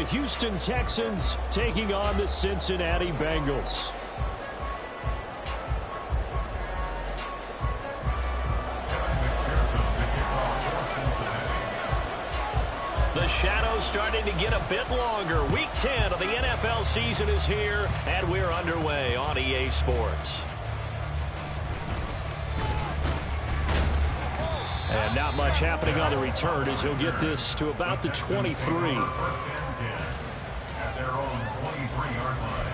the Houston Texans taking on the Cincinnati Bengals. The shadow's starting to get a bit longer. Week 10 of the NFL season is here, and we're underway on EA Sports. And not much happening on the return as he'll get this to about the 23. At their own 23-yard line.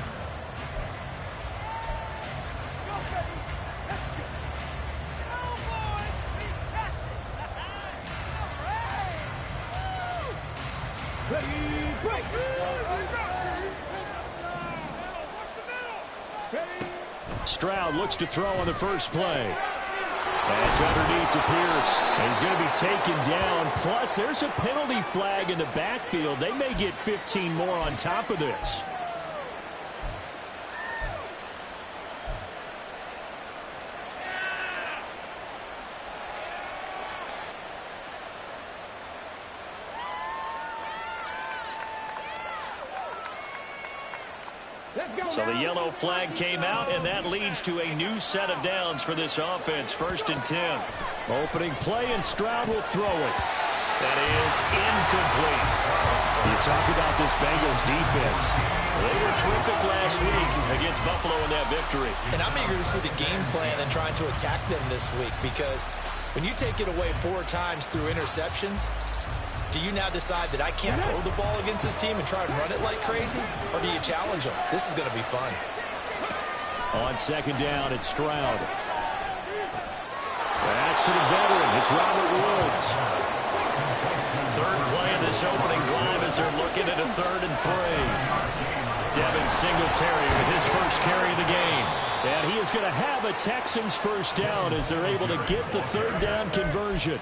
Stroud looks to throw on the first play. That's underneath to Pierce. And he's going to be taken down. Plus, there's a penalty flag in the backfield. They may get 15 more on top of this. So the yellow flag came out, and that leads to a new set of downs for this offense. 1st and 10. Opening play, and Stroud will throw it. That is incomplete. You talk about this Bengals defense. They were terrific last week against Buffalo in that victory. And I'm eager to see the game plan and trying to attack them this week, because when you take it away 4 times through interceptions, do you now decide that I can't throw the ball against this team and try and run it like crazy? Or do you challenge them? This is going to be fun. On 2nd down, it's Stroud. That's to the veteran. It's Robert Woods. 3rd play of this opening drive as they're looking at a 3rd and 3. Devin Singletary with his first carry of the game. And he is going to have a Texans first down as they're able to get the 3rd down conversion.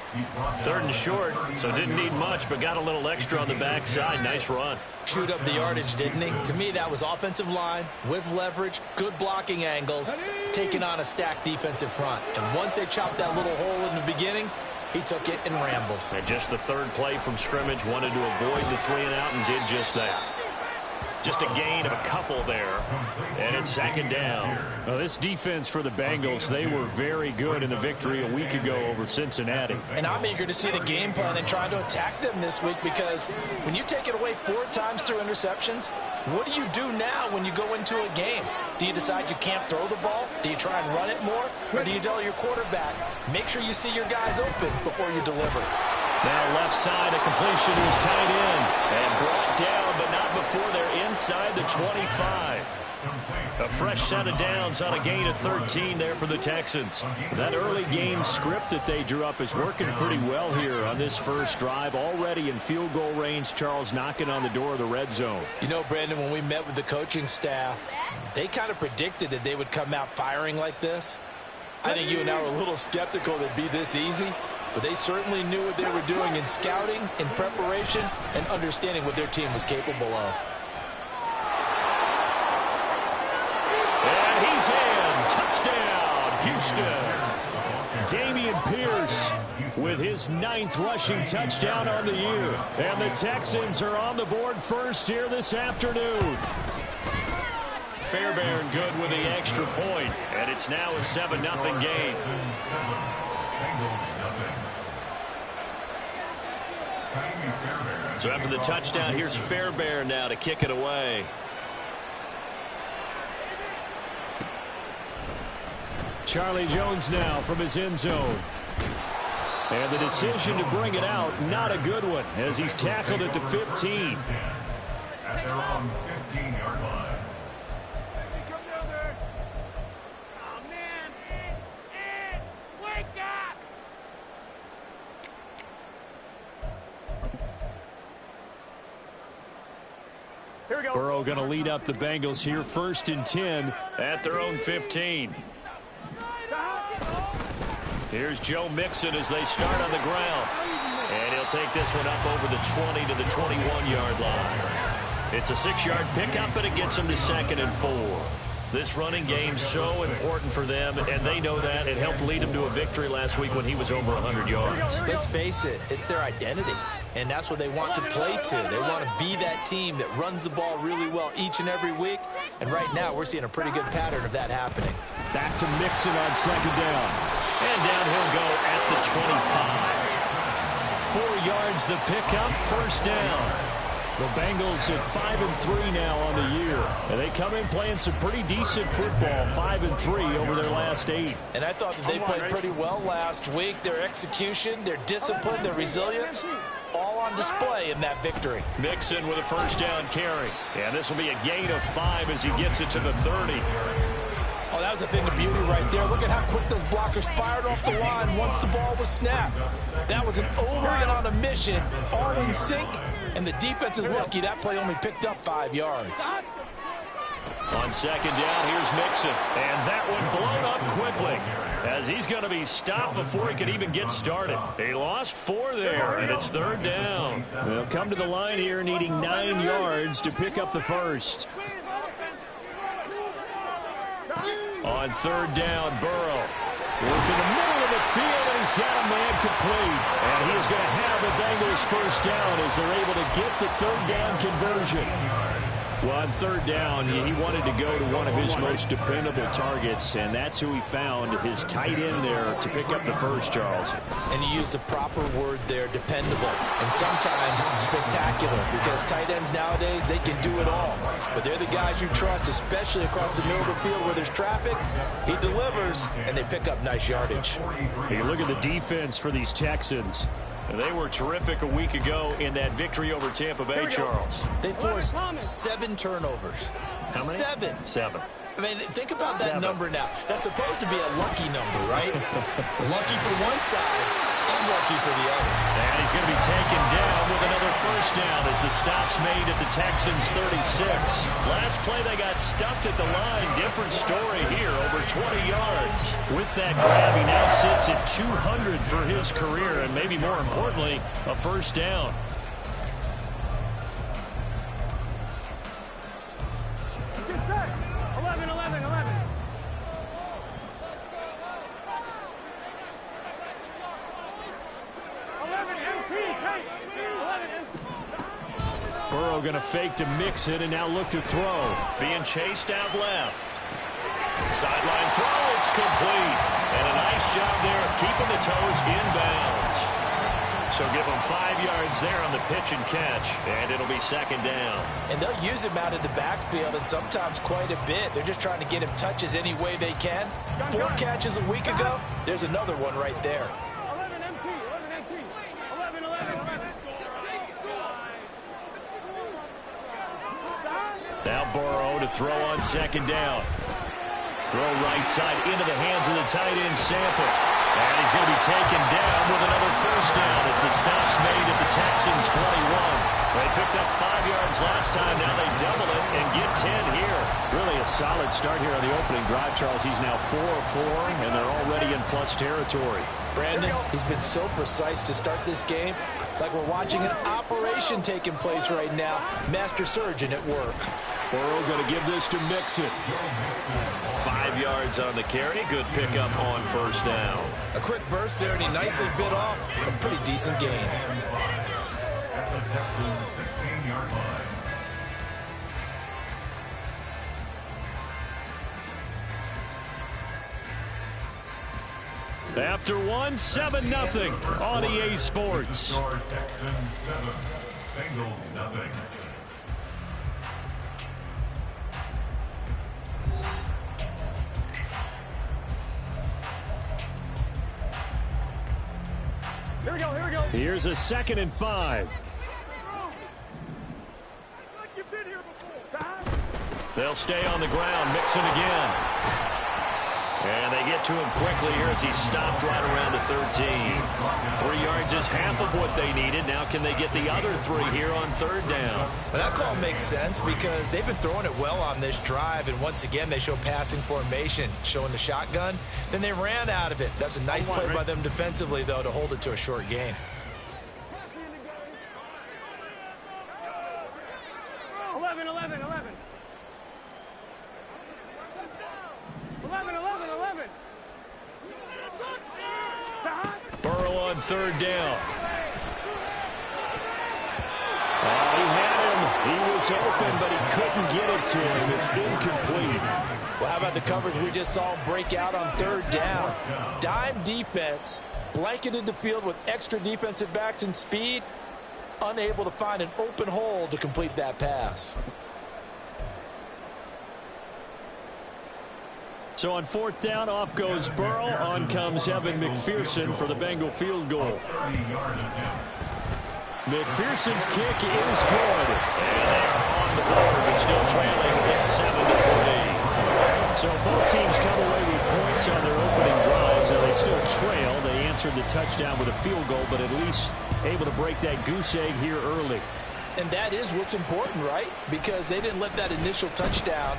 3rd and short, so didn't need much, but got a little extra on the backside. Nice run. Chewed up the yardage, didn't he? To me, that was offensive line with leverage, good blocking angles, taking on a stacked defensive front. And once they chopped that little hole in the beginning, he took it and rambled. And just the 3rd play from scrimmage, wanted to avoid the 3 and out and did just that. Just a gain of a couple there. And it's 2nd down. Well, this defense for the Bengals, they were very good in the victory a week ago over Cincinnati. And I'm eager to see the game plan and try to attack them this week, because when you take it away 4 times through interceptions, what do you do now when you go into a game? Do you decide you can't throw the ball? Do you try and run it more? Or do you tell your quarterback, make sure you see your guys open before you deliver? Now left side, a completion was tight end and brought down, but not before they're inside the 25. A fresh set of downs on a gain of 13 there for the Texans. That early game script that they drew up is working pretty well here on this first drive. Already in field goal range, Charles knocking on the door of the red zone. You know, Brandon, when we met with the coaching staff, they kind of predicted that they would come out firing like this. I think you and I were a little skeptical that it'd be this easy. But they certainly knew what they were doing in scouting, in preparation, and understanding what their team was capable of. And he's in. Touchdown, Houston. Dameon Pierce with his 9th rushing touchdown on the year. And the Texans are on the board first here this afternoon. Fairbairn good with the extra point, and it's now a 7-0 game. So after the touchdown, here's Fairbairn now to kick it away. Charlie Jones now from his end zone. And the decision to bring it out, not a good one, as he's tackled at the 15. At their own 15-yard line. Burrow going to lead up the Bengals here, 1st and 10 at their own 15. Here's Joe Mixon as they start on the ground. And he'll take this one up over the 20 to the 21-yard line. It's a 6-yard pickup, and it gets them to 2nd and 4. This running game's so important for them, and they know that. It helped lead them to a victory last week when he was over 100 yards. Let's face it, it's their identity. and that's what they want to play to. They want to be that team that runs the ball really well each and every week, and right now we're seeing a pretty good pattern of that happening. Back to Mixon on second down. And down he'll go at the 25. 4 yards the pickup, first down. The Bengals at 5-3 now on the year. And they come in playing some pretty decent football, 5-3 over their last 8. And I thought that they played pretty well last week. Their execution, their discipline, their resilience, all on display in that victory. Mixon with a first down carry. And this will be a gain of 5 as he gets it to the 30. Oh, that was a thing of beauty right there. Look at how quick those blockers fired off the line once the ball was snapped. That was an over and on a mission, all in sync, and the defense is lucky that play only picked up 5 yards. On second down, here's Mixon. And that one blown up quickly as he's going to be stopped before he can even get started. They lost 4 there, and it's third down. They'll come to the line here needing 9 yards to pick up the first. On third down, Burrow. Work in the middle of the field, and he's got a man complete. And he is going to have the Bengals first down as they're able to get the third down conversion. Well, on third down, he wanted to go to one of his most dependable targets, and that's who he found, his tight end there, to pick up the first, Charles. And you used the proper word there, dependable, and sometimes spectacular, because tight ends nowadays, they can do it all. But they're the guys you trust, especially across the middle of the field where there's traffic. He delivers, and they pick up nice yardage. Hey, look at the defense for these Texans. They were terrific a week ago in that victory over Tampa Bay, Charles. They forced 7 turnovers. How many? 7. I mean, think about that number now. That's supposed to be a lucky number, right? Lucky for one side, unlucky for the other. And he's going to be taken down with another first down as the stop's made at the Texans' 36. Last play, they got stuffed at the line. Different story here, over 20 yards. With that grab, he now sits at 200 for his career, and maybe more importantly, a first down. Burrow going to fake to Mixon and now look to throw. Being chased out left. Sideline throw, it's complete. And a nice job there of keeping the toes inbounds. So give him 5 yards there on the pitch and catch, and it'll be second down. And they'll use him out of the backfield, and sometimes quite a bit. They're just trying to get him touches any way they can. 4 catches a week ago, there's another one right there. Now Burrow to throw on second down. Throw right side into the hands of the tight end, Sample. And he's going to be taken down with another first down as the stop's made at the Texans' 21. They picked up 5 yards last time. Now they double it and get 10 here. Really a solid start here on the opening drive, Charles. He's now 4 of 4, and they're already in plus territory. Brandon, he's been so precise to start this game. Like we're watching an operation taking place right now. Master surgeon at work. Burrow going to give this to Mixon. 5 yards on the carry. Good pickup on first down. A quick burst there, and he nicely bit off a pretty decent gain. At the Texans' 16-yard line. After one, 7-0 on EA Sports. Score Texans 7, Bengals nothing. Here we go. Here's a 2nd and 5. They'll stay on the ground. Mixon again. And they get to him quickly here as he stopped right around the 13. 3 yards is half of what they needed. Now can they get the other 3 here on third down? Well, that call makes sense because they've been throwing it well on this drive, and once again they show passing formation, showing the shotgun. Then they ran out of it. That's a nice play by them defensively, though, to hold it to a short gain. Burrow on third down. was open, but he couldn't get it to him. It's incomplete. Well, how about the coverage we just saw him break out on third down? Dime defense, blanketed the field with extra defensive backs and speed, unable to find an open hole to complete that pass. So on fourth down, off goes Burrow. On comes Evan McPherson for the Bengal field goal. McPherson's kick is good. And they are on the board, but still trailing. It's 7-3. So both teams come away with points on their opening drives. Now they still trail. They answered the touchdown with a field goal, but at least able to break that goose egg here early. And that is what's important, right? Because they didn't let that initial touchdown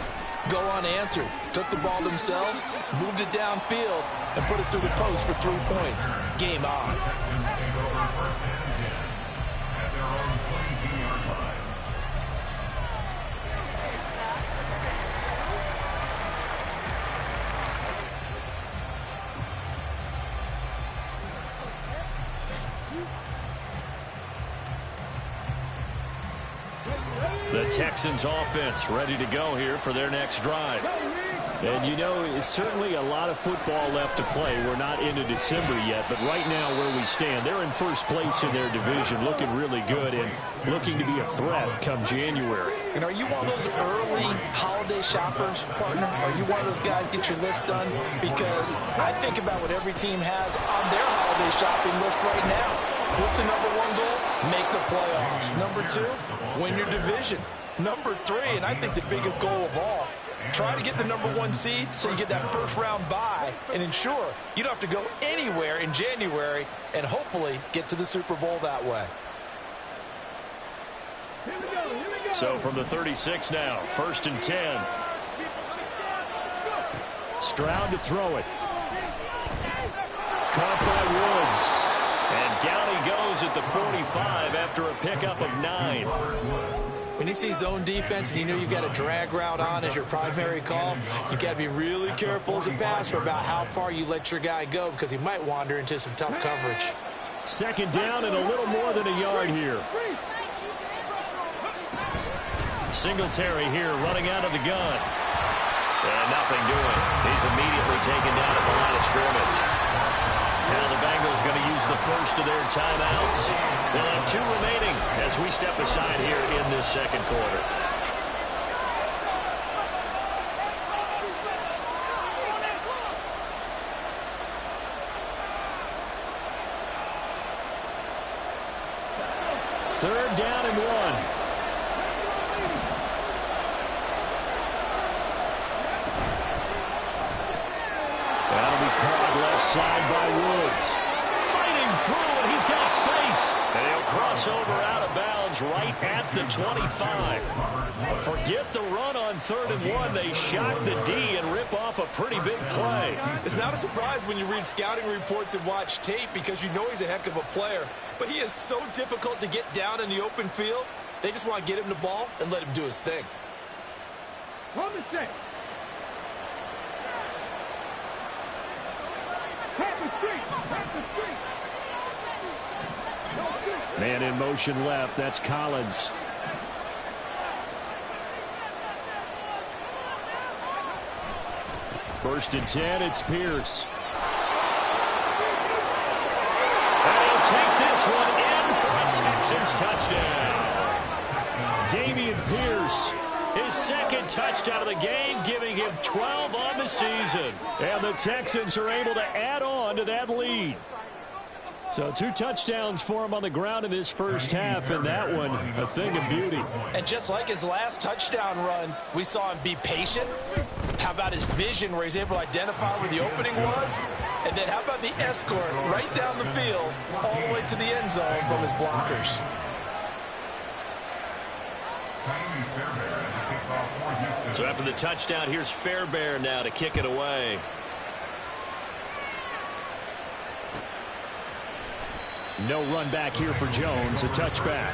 go unanswered. Took the ball themselves, moved it downfield, and put it through the post for 3 points. Game on. The Texans offense ready to go here for their next drive. And you know, it's certainly a lot of football left to play. We're not into December yet, but right now where we stand, they're in first place in their division, looking really good and looking to be a threat come January. And are you one of those early holiday shoppers, partner? Are you one of those guys get your list done? Because I think about what every team has on their holiday shopping list right now. What's the number one goal? Make the playoffs. Number two, win your division. Number three, and I think the biggest goal of all, try to get the number one seed so you get that first round bye and ensure you don't have to go anywhere in January and hopefully get to the Super Bowl that way. So from the 36 now, 1st and 10. Stroud to throw it. Caught by Woods. And down he goes at the 45 after a pickup of 9. When you see zone defense and you know you've got a drag route on as your primary call, you've got to be really careful as a passer about how far you let your guy go because he might wander into some tough coverage. 2nd down and a little more than a yard here. Singletary here running out of the gun. And nothing doing. He's immediately taken down at the line of scrimmage. Now the Bengals going to use the first of their timeouts. They'll have 2 remaining as we step aside here in this second quarter. Third down and 1. That'll be caught left side by Woods. Fighting through, and he's got space. And he'll cross over out of bounds right at the 25. But forget the run on 3rd and 1. They shock the D and rip off a pretty big play. It's not a surprise when you read scouting reports and watch tape because you know he's a heck of a player. But he is so difficult to get down in the open field. They just want to get him the ball and let him do his thing. One mistake. Man in motion left. That's Collins. First and 10. It's Pierce. And he'll take this one in for a Texans touchdown. Dameon Pierce. His 2nd touchdown of the game, giving him 12 on the season. And the Texans are able to add on to that lead. So 2 touchdowns for him on the ground in this first half, and that one a thing of beauty. And just like his last touchdown run, we saw him be patient. How about his vision where he's able to identify where the opening was? And then how about the escort right down the field all the way to the end zone from his blockers? So after the touchdown, here's Fairbairn now to kick it away. No run back here for Jones. A touchback.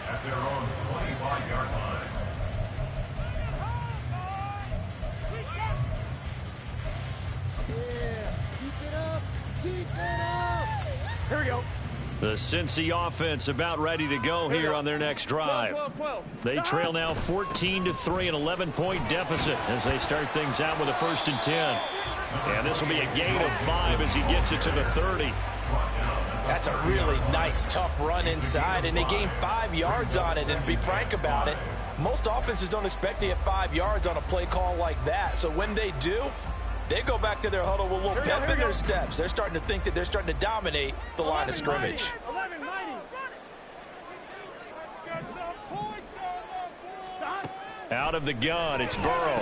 At their own 25-yard line. Yeah, keep it up, keep it up. Here we go. The Cincy offense about ready to go here on their next drive. They trail now 14-3, an 11-point deficit as they start things out with a 1st and 10. And this will be a gain of 5 as he gets it to the 30. That's a really nice, tough run inside, and they gain 5 yards on it. And to be frank about it, most offenses don't expect to get 5 yards on a play call like that. So when they do, they go back to their huddle with a little pep in their steps. They're starting to think that they're starting to dominate the line of scrimmage. Out of the gun, it's Burrow.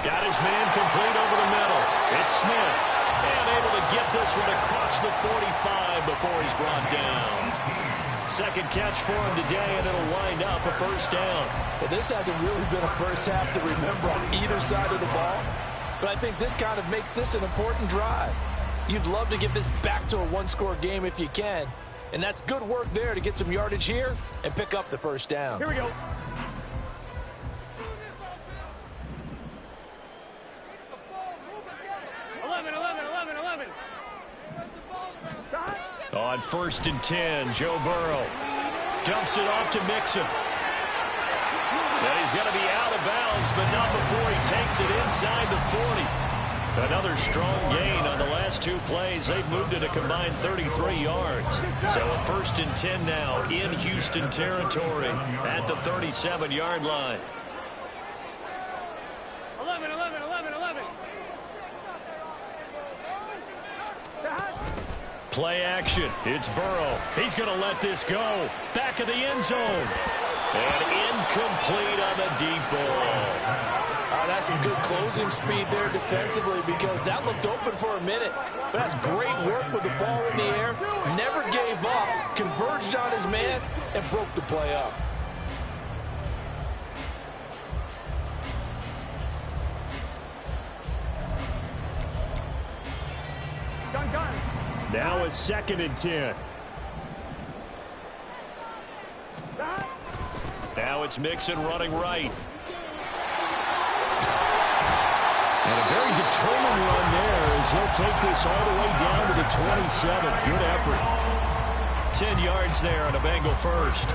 Got his man complete over the middle. It's Smith. And able to get this one across the 45 before he's brought down. Second catch for him today, and it'll wind up a 1st down. Well, this hasn't really been a first half to remember on either side of the ball. But I think this kind of makes this an important drive. You'd love to get this back to a 1-score game if you can. And that's good work there to get some yardage here and pick up the 1st down. Here we go. On 1st and 10, Joe Burrow dumps it off to Mixon. And he's going to be out of bounds, but not before he takes it inside the 40. Another strong gain on the last 2 plays. They've moved it a combined 33 yards. So a 1st and 10 now in Houston territory at the 37-yard line. 11. Play action. It's Burrow. He's going to let this go. Back of the end zone. And incomplete on the deep ball. That's some good closing speed there defensively because that looked open for a minute. But that's great work with the ball in the air. Never gave up. Converged on his man and broke the play up. Gun. Now a 2nd and 10. Now it's Mixon running right. And a very determined run there as he'll take this all the way down to the 27. Good effort. 10 yards there on a Bengal 1st.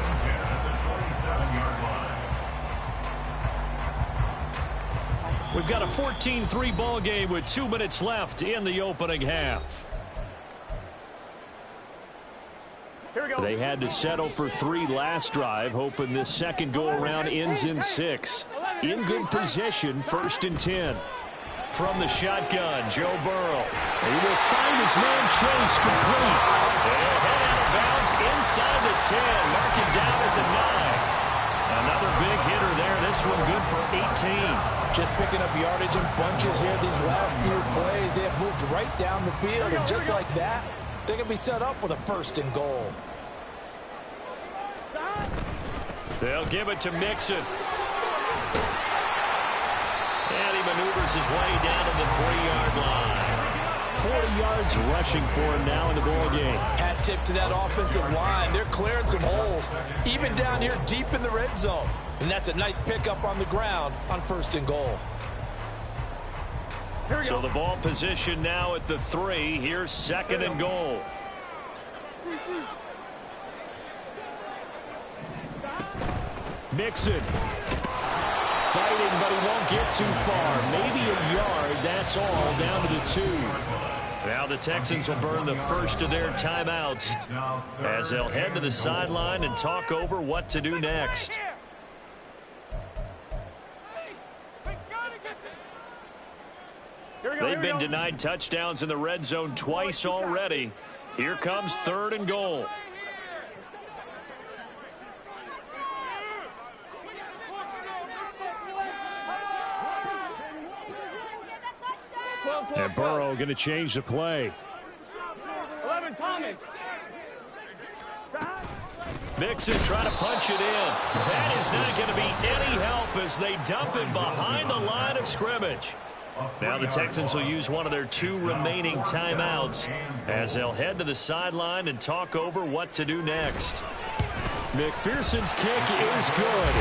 We've got a 14-3 ball game with 2 minutes left in the opening half. They had to settle for 3 last drive, hoping this second go-around ends in 6. In good position, 1st and 10. From the shotgun, Joe Burrow. He will find his man Chase complete. And head out of bounds inside the 10. Mark it down at the 9. Another big hitter there. This one good for 18. Just picking up yardage in bunches here these last few plays. They have moved right down the field. And just like that, they can be set up with a 1st and goal. They'll give it to Mixon. And he maneuvers his way down to the 3-yard line. 40 yards rushing for him now in the ball game. Hat tip to that offensive line. They're clearing some holes, even down here deep in the red zone. And that's a nice pickup on the ground on 1st and goal. So the ball position now at the 3. Here's 2nd and goal. Mixon. Fighting, but he won't get too far. Maybe a yard, that's all, down to the 2. Now the Texans will burn the first of their timeouts as they'll head to the sideline and talk over what to do next. They've been denied touchdowns in the red zone twice already. Here comes 3rd and goal. And Burrow going to change the play. 11, Thomas. Mixon trying to punch it in. That is not going to be any help as they dump it behind the line of scrimmage. Now the Texans will use one of their 2 remaining timeouts as they'll head to the sideline and talk over what to do next. McPherson's kick is good.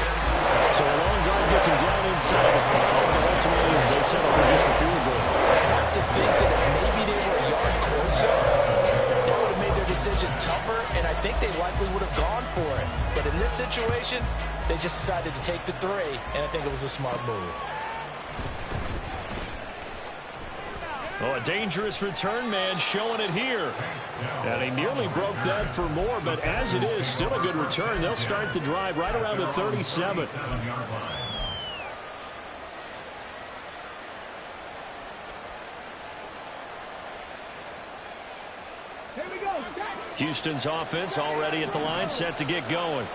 So a long drive gets him down inside the 5, and ultimately they settle for just a field goal. I have to think that if maybe they were a yard closer, that would have made their decision tougher, and I think they likely would have gone for it. But in this situation, they just decided to take the 3, and I think it was a smart move. Oh, a dangerous return man showing it here. And he nearly broke that for more, but as it is, still a good return. They'll start the drive right around the 37. Houston's offense already at the line, set to get going.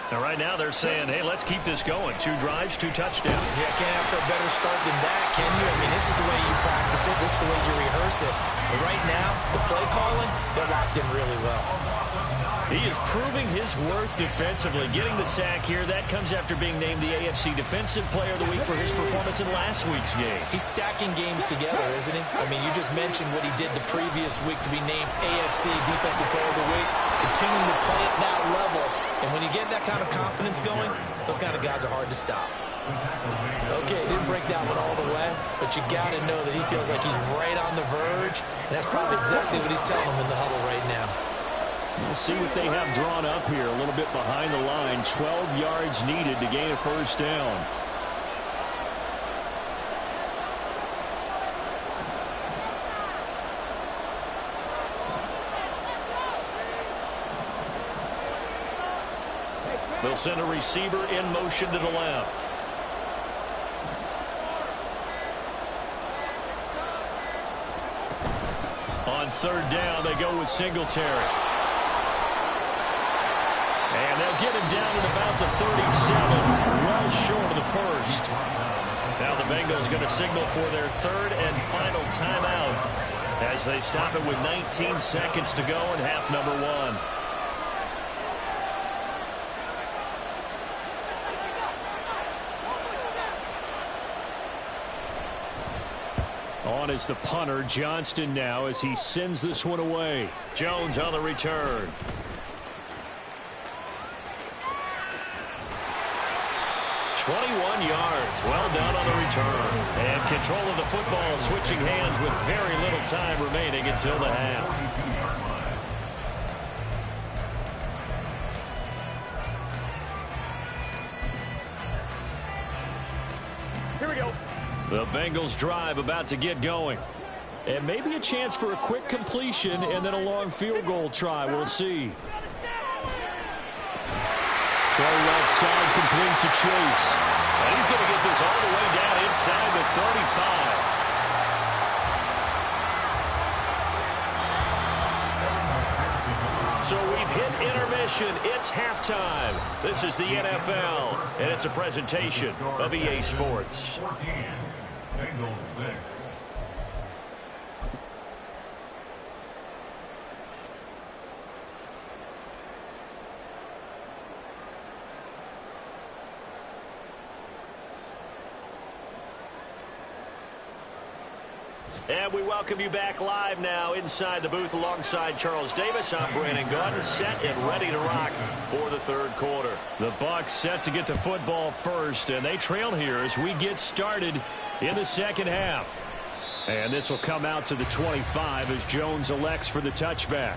And right now they're saying, hey, let's keep this going. 2 drives, 2 touchdowns. Yeah, can't ask for a better start than that, can you? I mean, this is the way you practice it. This is the way you rehearse it. But right now, the play calling, they're locked in really well. He is proving his worth defensively. Getting the sack here, that comes after being named the AFC Defensive Player of the Week for his performance in last week's game. He's stacking games together, isn't he? I mean, you just mentioned what he did the previous week to be named AFC Defensive Player of the Week, continuing to play at that level. And when you get that kind of confidence going, those kind of guys are hard to stop. Okay, he didn't break that one all the way, but you got to know that he feels like he's right on the verge, and that's probably exactly what he's telling him in the huddle right now. We'll see what they have drawn up here. A little bit behind the line. 12 yards needed to gain a first down. They'll send a receiver in motion to the left. On third down, they go with Singletary. And they'll get him down at about the 37, well short of the first. Now the Bengals going to signal for their 3rd and final timeout as they stop it with 19 seconds to go in half number 1. On is the punter, Johnston, now as he sends this one away. Jones on the return. Yards. Well done on the return. And control of the football switching hands with very little time remaining until the half. Here we go. The Bengals drive about to get going. And maybe a chance for a quick completion and then a long field goal try. We'll see. Throw left side complete to Chase. And he's going to get this all the way down inside the 35. So we've hit intermission. It's halftime. This is the NFL, and it's a presentation of EA Sports. 14, Bengals 6. And we welcome you back live now inside the booth alongside Charles Davis. I'm Brandon Gaudin, set and ready to rock for the third quarter. The Bucs set to get the football first, and they trail here as we get started in the second half. And this will come out to the 25 as Jones elects for the touchback.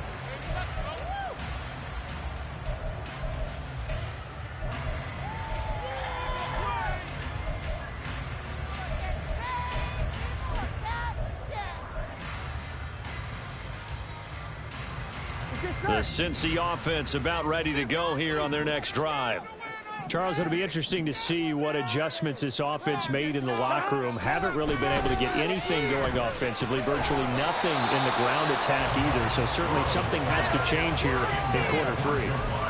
The Cincy offense about ready to go here on their next drive. Charles, it'll be interesting to see what adjustments this offense made in the locker room. Haven't really been able to get anything going offensively, virtually nothing in the ground attack either. So certainly something has to change here in quarter 3.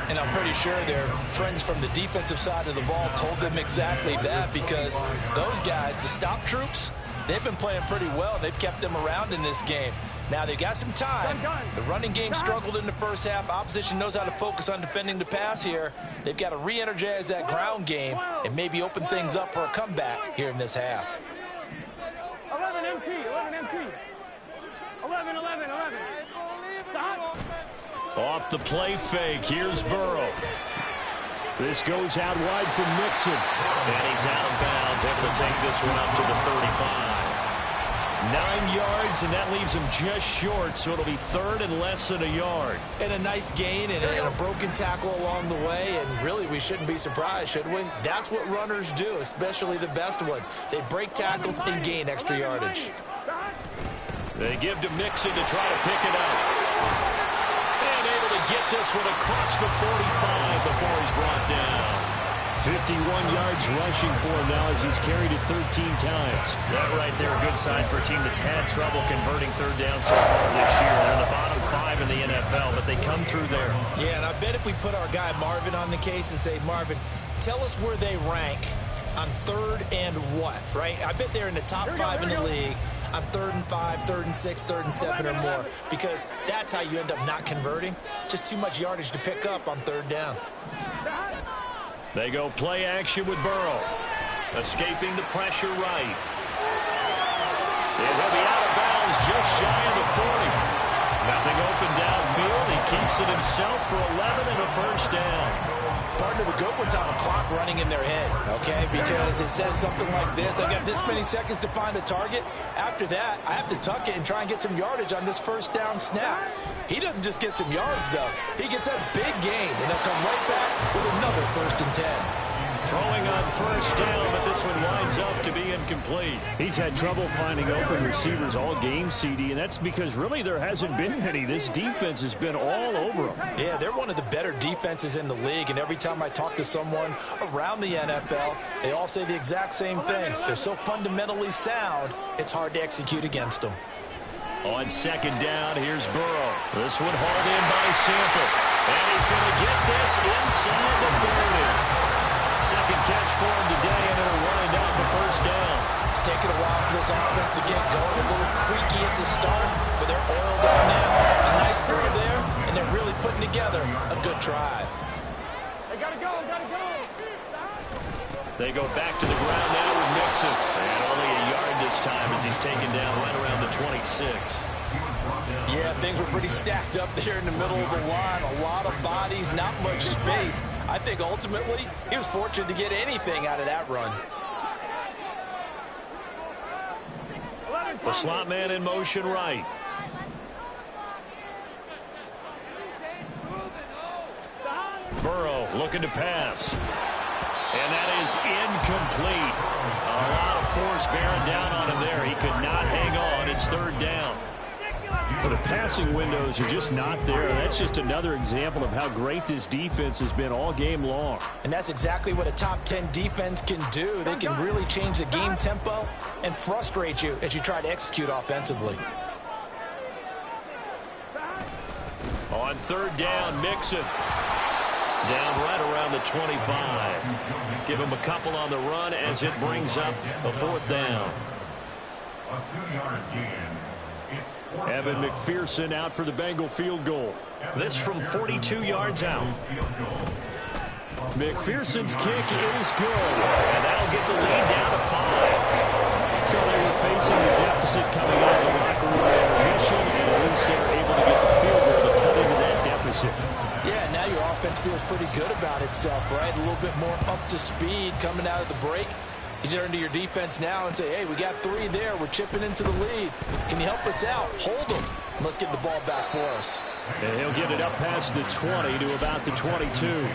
And I'm pretty sure their friends from the defensive side of the ball told them exactly that, because those guys, the stop troops, they've been playing pretty well. They've kept them around in this game. Now, they've got some time. The running game struggled in the first half. Opposition knows how to focus on defending the pass here. They've got to re-energize that ground game and maybe open things up for a comeback here in this half. 11 MT, 11 MT. 11, 11, 11. Stop. Off the play fake, here's Burrow. This goes out wide from Mixon. And he's out of bounds, able to take this one up to the 35. 9 yards, and that leaves him just short, so it'll be third and less than a yard. And a nice gain and a broken tackle along the way, and really we shouldn't be surprised, should we? That's what runners do, especially the best ones. They break tackles and gain extra yardage. They give to Mixon to try to pick it up. And able to get this one across the 45 before he's brought down. 51 yards rushing for him now as he's carried it 13 times. That right there, a good sign for a team that's had trouble converting third down so far this year. They're in the bottom 5 in the NFL, but they come through there. Yeah, and I bet if we put our guy Marvin on the case and say, Marvin, tell us where they rank on third and what, right? I bet they're in the top 5 in the league on 3rd and 5, 3rd and 6, 3rd and 7 or more, because that's how you end up not converting. Just too much yardage to pick up on third down. They go play action with Burrow. Escaping the pressure right. And he'll be out of bounds just shy of the 40. Nothing open downfield. He keeps it himself for 11 and a first down. Partner, the good ones have a clock running in their head, okay? Because it says something like this. I got this many seconds to find a target. After that, I have to tuck it and try and get some yardage on this first down snap. He doesn't just get some yards, though. He gets a big gain, and they'll come right back with another 1st and 10. Throwing on first down, but this one winds up to be incomplete. He's had trouble finding open receivers all game, CD, and that's because really there hasn't been many. This defense has been all over them. Yeah, they're one of the better defenses in the league, and every time I talk to someone around the NFL, they all say the exact same thing. They're so fundamentally sound, it's hard to execute against them. On second down, here's Burrow. This one hauled in by Sample. And he's going to get this inside the 30. Second catch for him today, and it'll wind up the first down. It's taken a while for this offense to get going. A little creaky at the start, but they're oiled up now. A nice throw there, and they're really putting together a good drive. They gotta go, gotta go. They go back to the ground now with Mixon. And only a yard this time as he's taken down right around the 26. Yeah, things were pretty stacked up there in the middle of the line. A lot of bodies, not much space. I think ultimately he was fortunate to get anything out of that run. The slot man in motion right. Burrow looking to pass. And that is incomplete. A lot of force bearing down on him there. He could not hang on. It's third down. But the passing windows are just not there. That's just another example of how great this defense has been all game long. And that's exactly what a top 10 defense can do. They can really change the game tempo and frustrate you as you try to execute offensively. On third down, Mixon. Down right around the 25. Give him a couple on the run as it brings up a fourth down. A 2-yard gain. Evan McPherson out for the Bengal field goal. This from 42 yards out. McPherson's kick is good. And that'll get the lead down to 5. So they were facing the deficit coming out of the locker room intermission, and at least they were able to get the field goal to cut into that deficit. Yeah, now your offense feels pretty good about itself, right? A little bit more up to speed coming out of the break. You turn to your defense now and say, hey, we got 3 there. We're chipping into the lead. Can you help us out? Hold them. Let's get the ball back for us. And he'll get it up past the 20 to about the 22.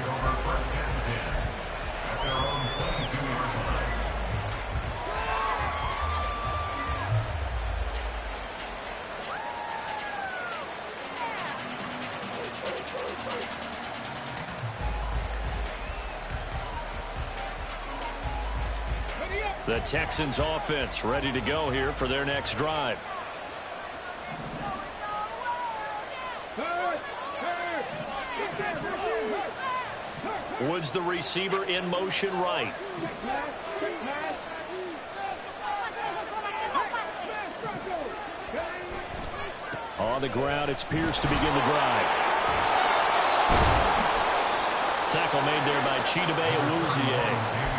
The Texans offense ready to go here for their next drive. Woods the receiver in motion right. On the ground, it's Pierce to begin the drive. Tackle made there by Chidobe Awuzie.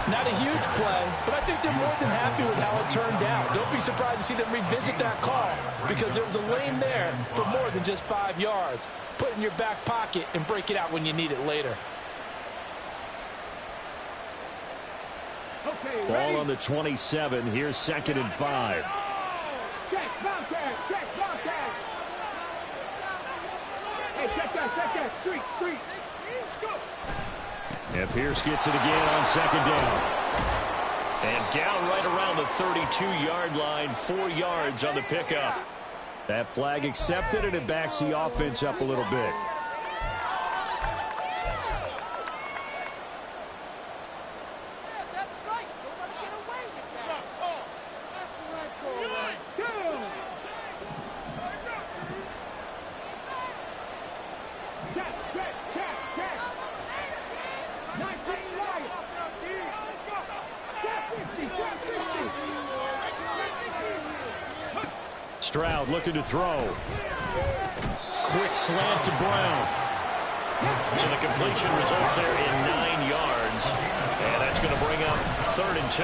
Not a huge play, but I think they're more than happy with how it turned out. Don't be surprised to see them revisit that call because there was a lane there for more than just 5 yards. Put it in your back pocket and break it out when you need it later. Ball on the 27. Here's 2nd and 5. Hey, check that. Street. And Pierce gets it again on second down. And down right around the 32-yard line, 4 yards on the pickup. That flag accepted, and it backs the offense up a little bit. Stroud looking to throw. Quick slant to Brown. So the completion results there in 9 yards. And that's going to bring up 3rd and 2.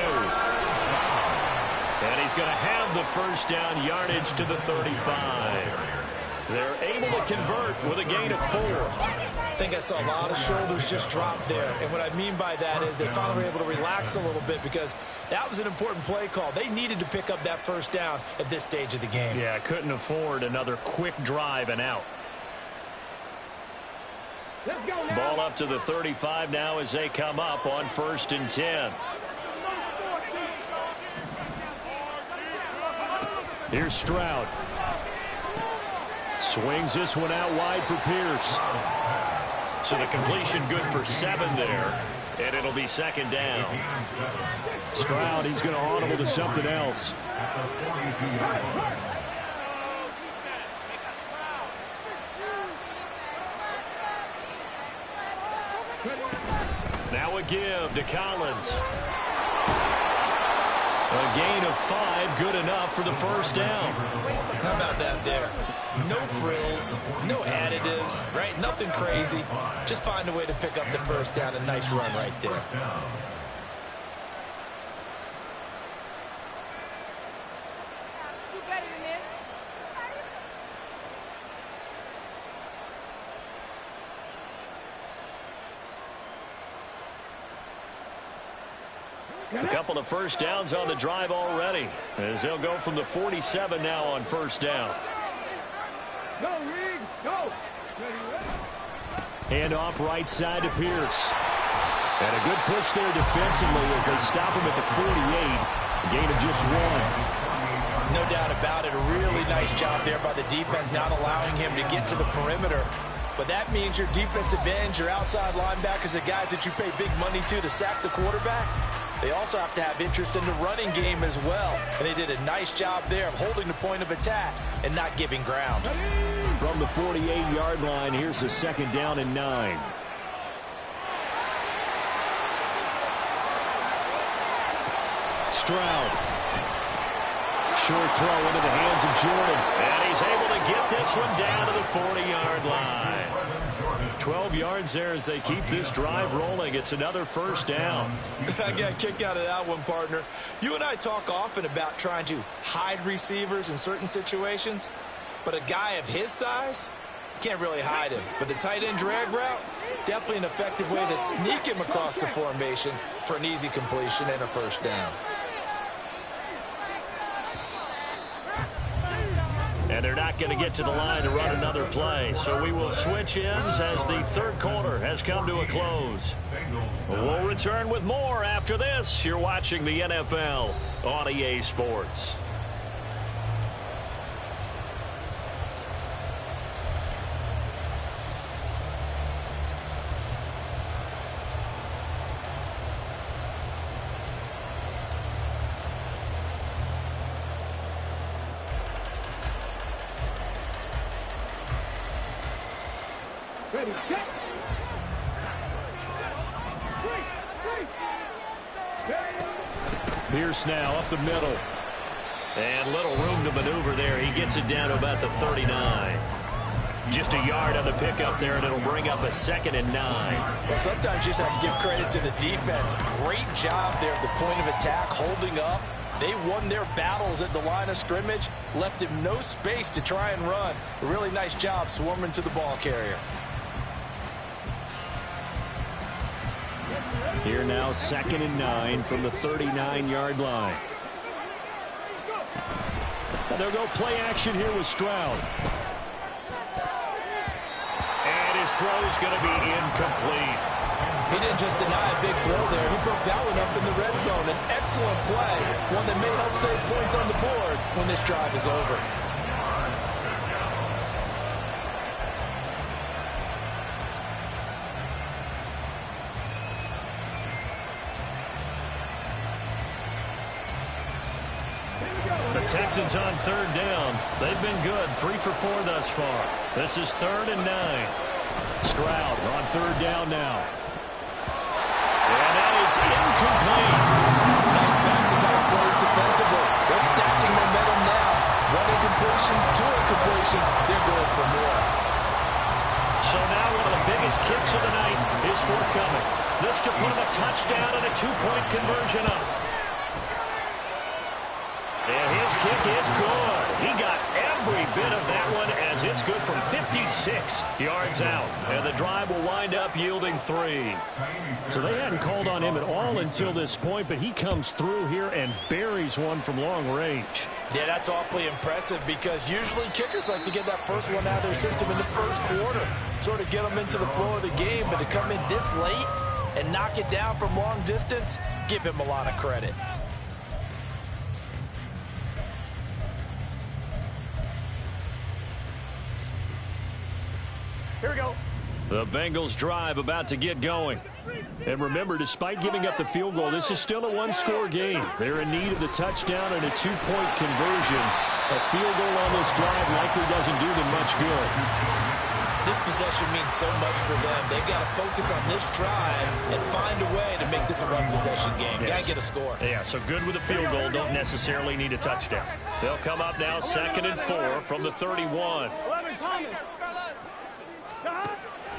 And he's going to have the first down, yardage to the 35. They're able to convert with a gain of 4. I think I saw a lot of shoulders just drop there. And what I mean by that is they finally were able to relax a little bit because that was an important play call. They needed to pick up that first down at this stage of the game. Yeah, couldn't afford another quick drive and out. Let's go now. Ball up to the 35 now as they come up on 1st and 10. Here's Stroud. Swings this one out wide for Pierce. So the completion good for 7 there. And it'll be 2nd down. Stroud, he's going to audible to something else. Now a give to Collins. A gain of 5, good enough for the first down. How about that there? No frills, no additives, right? Nothing crazy. Just find a way to pick up the first down. A nice run right there. A couple of first downs on the drive already, as they'll go from the 47 now on first down. Go, Reed, go. Hand off right side to Pierce. And a good push there defensively as they stop him at the 48. A gain of just 1. No doubt about it. A really nice job there by the defense, not allowing him to get to the perimeter. But that means your defensive ends, your outside linebackers, the guys that you pay big money to sack the quarterback, they also have to have interest in the running game as well. And they did a nice job there of holding the point of attack and not giving ground. From the 48-yard line, here's the 2nd down and 9. Stroud. Short throw into the hands of Jordan. And he's able to get this one down to the 40-yard line. 12 yards there as they keep this drive rolling. It's another first down. I got a kick out of that one, partner. You and I talk often about trying to hide receivers in certain situations, but a guy of his size can't really hide him. But the tight end drag route, definitely an effective way to sneak him across the formation for an easy completion and a first down. And they're not going to get to the line to run another play. So we will switch ends as the 3rd quarter has come to a close. We'll return with more after this. You're watching the NFL on EA Sports. Ready, set. Pierce now up the middle. And little room to maneuver there. He gets it down to about the 39. Just a yard on the pickup there, and it'll bring up a 2nd and 9. Well, sometimes you just have to give credit to the defense. Great job there at the point of attack, holding up. They won their battles at the line of scrimmage, left him no space to try and run. A really nice job swarming to the ball carrier. Here now, 2nd and 9 from the 39-yard line. And they'll go play action here with Stroud. And his throw is going to be incomplete. He didn't just deny a big throw there. He broke that one up in the red zone. An excellent play, one that may help save points on the board when this drive is over. The Texans on third down. They've been good, 3 for 4 thus far. This is 3rd and 9. Stroud on third down now. And that is incomplete. Nice back-to-back plays defensively. They're stacking momentum now. One incompletion, two incompletion. They're going for more. So now one of the biggest kicks of the night is forthcoming. This to put him a touchdown and a 2-point conversion up. And his kick is good. He got every bit of that one as it's good from 56 yards out. And the drive will wind up yielding 3. So they hadn't called on him at all until this point, but he comes through here and buries one from long range. Yeah, that's awfully impressive because usually kickers like to get that first one out of their system in the first quarter, sort of get them into the flow of the game, but to come in this late and knock it down from long distance, give him a lot of credit. Here we go. The Bengals drive about to get going. And remember, despite giving up the field goal, this is still a one-score game. They're in need of the touchdown and a 2-point conversion. A field goal on this drive likely doesn't do them much good. This possession means so much for them. They've got to focus on this drive and find a way to make this a one-possession game. Yes. Got to get a score. Yeah, so good with a field goal, don't necessarily need a touchdown. They'll come up now 2nd and 4 from the 31. 11, Thomas.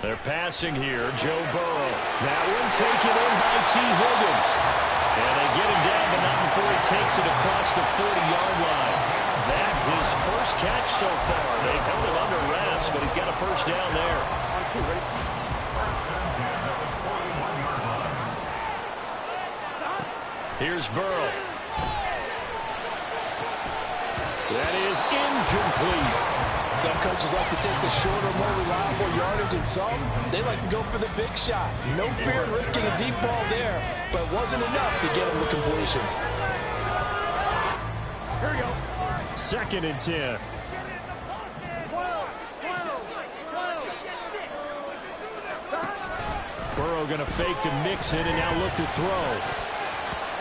They're passing here, Joe Burrow. That one taken in by T. Higgins. And they get him down, but not before he takes it across the 40-yard line. That his first catch so far. They've held him under wraps, but he's got a first down there. Here's Burrow. That is incomplete. Some coaches like to take the shorter, more reliable yardage, and some, they like to go for the big shot. No fear in risking a deep ball there, but it wasn't enough to get him the completion. Here we go. 2nd and 10. 12. Burrow going to fake to Mixon and now look to throw.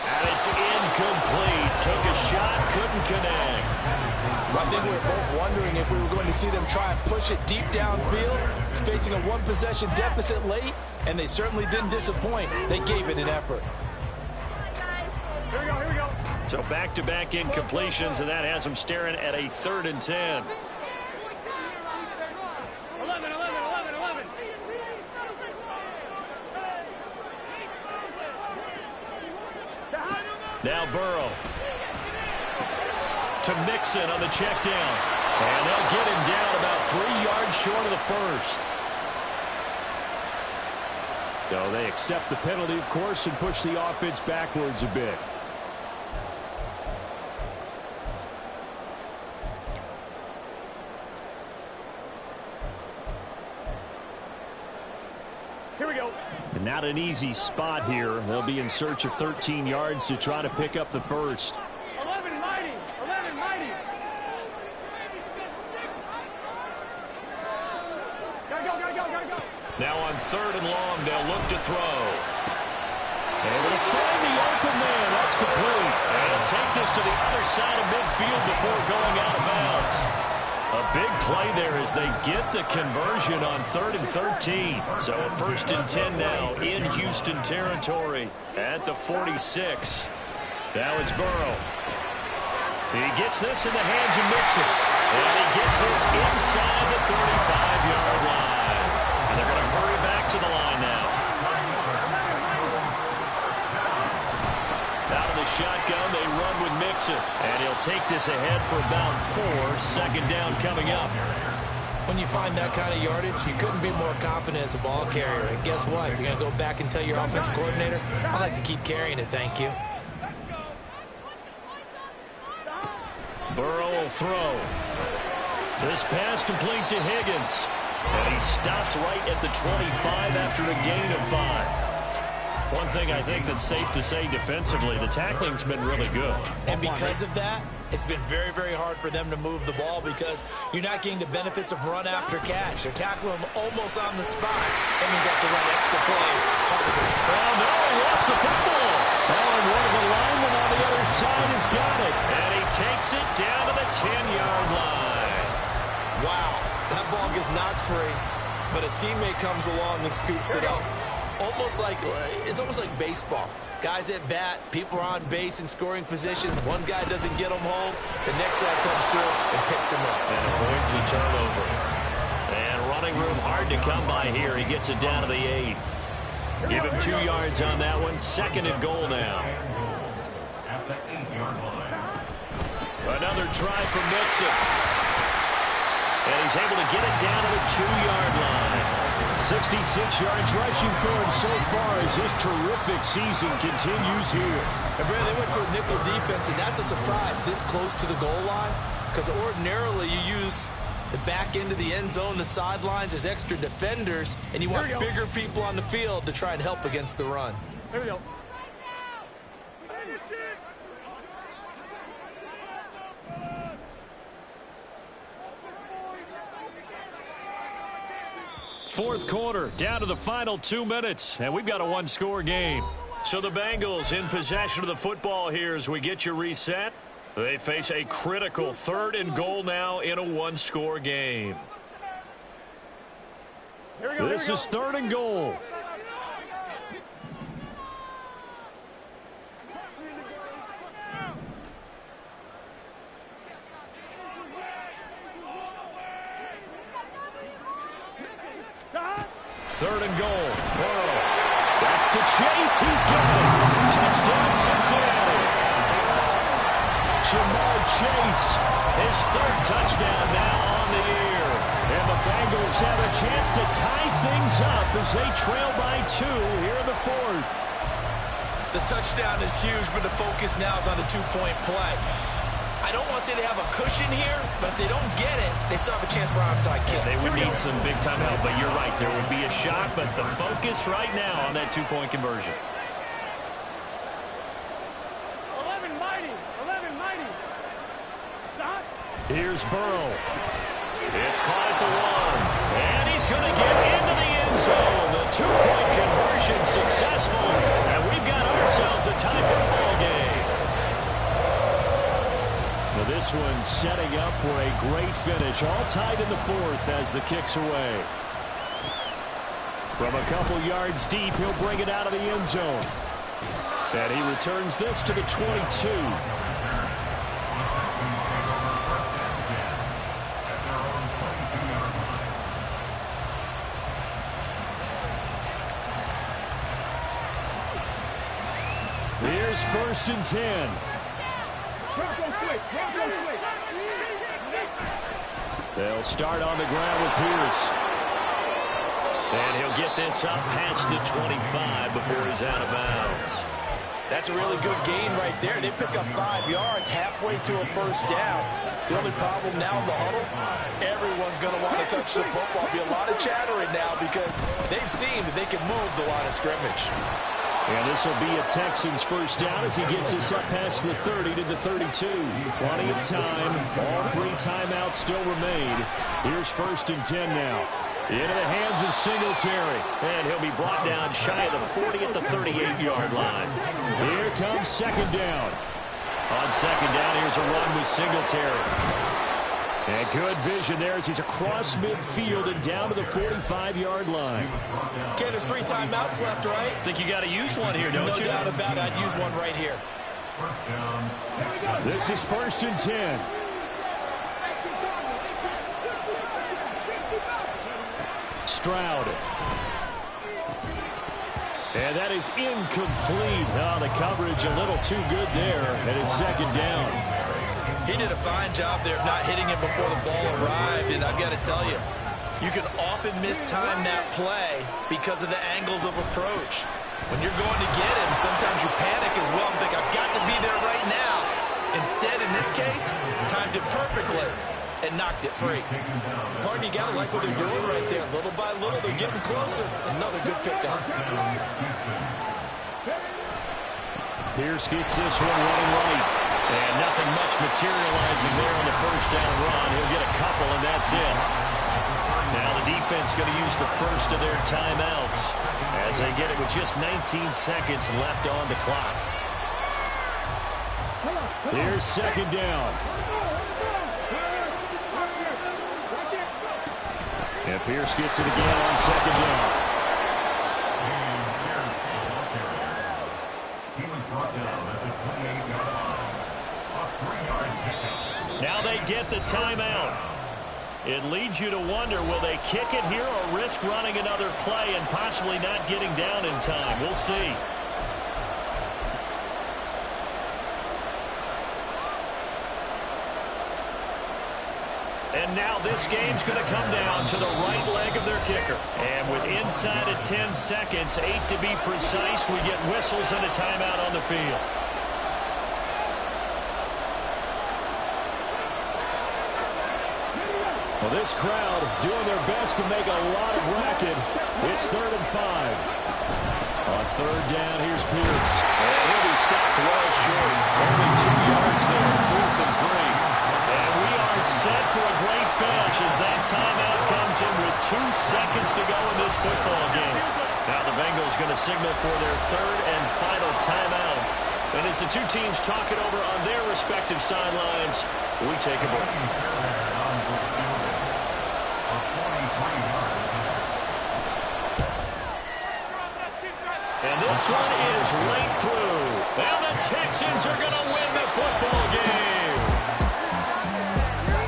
And it's incomplete. Took a shot, couldn't connect. I think we were both wondering if we were going to see them try and push it deep downfield, facing a one-possession deficit late, and they certainly didn't disappoint. They gave it an effort. Here we go. So back-to-back incompletions, and that has them staring at a 3rd and 10. 11. Now Burrow. To Mixon on the check down. And they'll get him down about 3 yards short of the first. So they accept the penalty, of course, and push the offense backwards a bit. Here we go. And not an easy spot here. They'll be in search of 13 yards to try to pick up the first. 11, mighty. Gotta go. Now on 3rd and long, they'll look to throw. Able to find the open man. That's complete. And he'll take this to the other side of midfield before going out of bounds. A big play there as they get the conversion on 3rd and 13. So a 1st and 10 now in Houston territory at the 46. Now it's Burrow. He gets this in the hands of Mixon. And he gets this inside the 35-yard line. And they're going to hurry back to the line now. Out of the shotgun, they run with Mixon. And he'll take this ahead for about 4. 2nd down coming up. When you find that kind of yardage, you couldn't be more confident as a ball carrier. And guess what? You're going to go back and tell your offensive coordinator, I'd like to keep carrying it, thank you. Burrow will throw. This pass complete to Higgins. And he stopped right at the 25 after a gain of 5. One thing I think that's safe to say defensively, the tackling's been really good. And because of that, it's been very, very hard for them to move the ball because you're not getting the benefits of run after catch. They're tackling them almost on the spot. That means they have to run extra plays. Oh, no, he lost the football. Oh, and one of the linemen on the other side has got it. And he takes it down to the 10-yard line. Wow, that ball gets knocked free, but a teammate comes along and scoops it up. It's almost like baseball. Guys at bat, people are on base in scoring position. One guy doesn't get them home. The next guy comes through and picks him up. And avoids the turnover. And running room hard to come by here. He gets it down to the 8. Give him 2 yards on that one. 2nd and goal now. At the 8-yard line. Another try from Mixon. And he's able to get it down to the 2-yard line. 66 yards rushing for him so far as his terrific season continues here. And Brad, they went to a nickel defense, and that's a surprise this close to the goal line because ordinarily you use the back end of the end zone, the sidelines as extra defenders, and you want bigger people on the field to try and help against the run. Here we go. Fourth quarter, down to the final 2 minutes, and we've got a one-score game. So the Bengals in possession of the football here as we get you reset. They face a critical 3rd and goal now in a one-score game. Here we go. This is 3rd and goal. Third and goal. Burrow. That's to Chase. He's got it. Touchdown, Cincinnati. Jamar Chase. His 3rd touchdown now on the year. And the Bengals have a chance to tie things up as they trail by 2 here in the 4th. The touchdown is huge, but the focus now is on the 2-point play. I don't want to say they have a cushion here, but if they don't get it, they still have a chance for onside kick. They would need some big-time help, but you're right. There would be a shot, but the focus right now on that 2-point conversion. 11 mighty. 11 mighty. Stop. Here's Burrow. It's caught at the 1, and he's going to get into the end zone. The 2-point conversion successful, and we've got ourselves a tie football game. Now this one setting up for a great finish. All tied in the 4th as the kick's away. From a couple yards deep, he'll bring it out of the end zone. And he returns this to the 22. Here's 1st and 10. They'll start on the ground with Pierce. And he'll get this up past the 25 before he's out of bounds. That's a really good gain right there. They pick up 5 yards halfway to a 1st down. The only problem now in the huddle, everyone's going to want to touch the football. Be a lot of chattering now because they've seen that they can move the line of scrimmage. And this will be a Texans 1st down as he gets us up past the 30 to the 32. Plenty of time. All 3 timeouts still remain. Here's 1st and 10 now. Into the hands of Singletary. And he'll be brought down shy of the 40 at the 38-yard line. Here comes 2nd down. On 2nd down, here's a run with Singletary. And good vision there as he's across midfield and down to the 45-yard line. Ken, there's 3 timeouts left, right? I think you got to use one here, don't you? No doubt about it. I'd use one right here. 1st down. This is 1st and 10. Stroud. And that is incomplete. Oh, the coverage a little too good there, and it's 2nd down. He did a fine job there of not hitting it before the ball arrived, and I've got to tell you, you can often mistime that play because of the angles of approach. When you're going to get him, sometimes you panic as well and think, I've got to be there right now. Instead, in this this case, timed it perfectly and knocked it free. Partner, you got to like what they're doing right there. Little by little, they're getting closer. Another good pickup. Pierce gets this one running right. And nothing much materializing there on the first down run. He'll get a couple, and that's it. Now the defense going to use the first of their timeouts as they get it with just 19 seconds left on the clock. Here's second down. And Pierce gets it again on second down. He was brought down at the 28-yard line. A 3-yard pickup. Now they get the timeout. It leads you to wonder, will they kick it here or risk running another play and possibly not getting down in time? We'll see. And now this game's going to come down to the right leg of their kicker. And with inside of 10 seconds, 8 to be precise, we get whistles and a timeout on the field. Well, this crowd doing their best to make a lot of racket. It's 3rd and 5. On third down, here's Pierce. And he'll be stopped well short. Only 2 yards there, 4th and 3. And we are set for a great finish as that timeout comes in with 2 seconds to go in this football game. Now the Bengals going to signal for their 3rd and final timeout. And as the two teams talk it over on their respective sidelines, we take a break. And this one is right through. And the Texans are going to win the football game.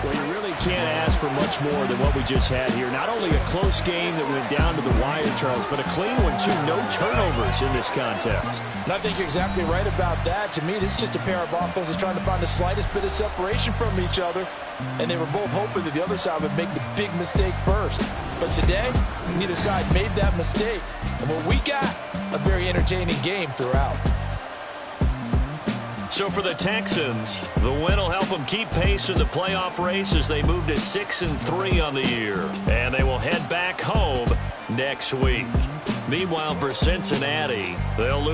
Well, you really can't ask for much more than what we just had here. Not only a close game that went down to the wire, Charles, but a clean one, too. No turnovers in this contest. And I think you're exactly right about that. To me, this is just a pair of offenses trying to find the slightest bit of separation from each other. And they were both hoping that the other side would make the big mistake first. But today, neither side made that mistake. And what we got, a very entertaining game throughout. So for the Texans, the win will help them keep pace in the playoff race as they move to 6-3 on the year. And they will head back home next week. Meanwhile, for Cincinnati, they'll lose.